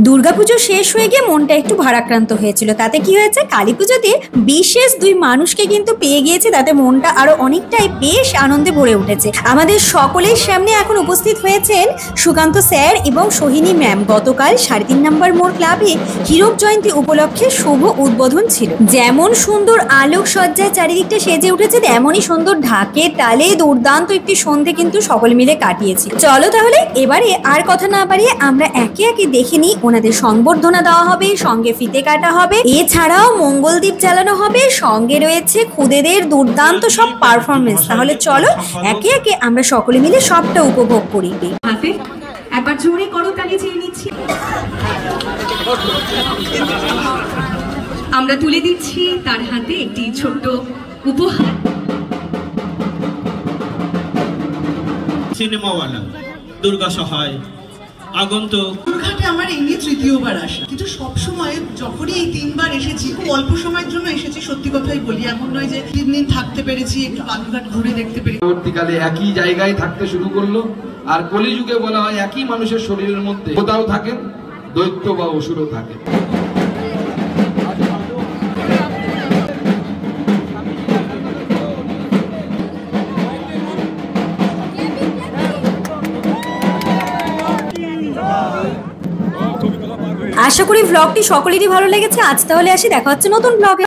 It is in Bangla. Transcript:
দুর্গাপুজো শেষ হয়ে গিয়ে মনটা একটু ভারাক্রান্ত হয়েছিল। তাতে কি হয়েছে, কালী পুজোতে বিশেষ দুই মানুষকে কিন্তু পেয়ে গিয়েছে, তাতে মনটা আরো অনেকটাই বেশ আনন্দে ভরে উঠেছে। আমাদের সকলের সামনে এখন উপস্থিত হয়েছেন সুকান্ত স্যার এবং সোহিনী ম্যাম। গতকাল 3.5 নম্বর মোড় ক্লাবে হীরক জয়ন্তী উপলক্ষে শুভ উদ্বোধন ছিল। যেমন সুন্দর আলোক সজ্জায় চারিদিকটা সেজে উঠেছে, তেমনই সুন্দর ঢাকে তালে দুর্দান্ত একটি সন্ধে কিন্তু সকলে মিলে কাটিয়েছি। চলো তাহলে এবারে আর কথা না বাড়িয়ে আমরা একে একে দেখে নিই। ওনাদের সংবর্ধনা দেওয়া হবে, সঙ্গে ফিতে কাটা হবে, এছাড়াও মঙ্গলদীপ জ্বালানো হবে, সঙ্গে রয়েছে খুদেদের দুর্দান্ত সব পারফরমেন্স। তাহলে চলো একে একে আমরা সকলে মিলে সবটা উপভোগ করি। হাতে একবার জোরে করতালি চেয়ে নিচ্ছি। আমরা তুলে দিচ্ছি তার হাতে একটি ছোট্ট উপহার। সিনেমাওয়ালা দুর্গা সহায় আগন্তুক। ঘাটে আমার এই নিয়ে তৃতীয়বার আসা, কিন্তু সবসময় যখনই এই 3 বার এসেছি খুব অল্প সময়ের জন্য এসেছি। সত্যি কথাই বলি, এমন নয় যে 3 দিন থাকতে পেরেছি, একটু বালুঘাট ঘুরে দেখতে পেরেছি। পরবর্তীকালে একই জায়গায় থাকতে শুরু করলো। আর কলিযুগে বলা হয় একই মানুষের শরীরের মধ্যে কোথাও থাকেন দৈত্য বা অসুরও থাকে। আশা করি ব্লগটি সকলেরই ভালো লেগেছে। আজ তাহলে আসি, দেখা হচ্ছে নতুন ব্লগে।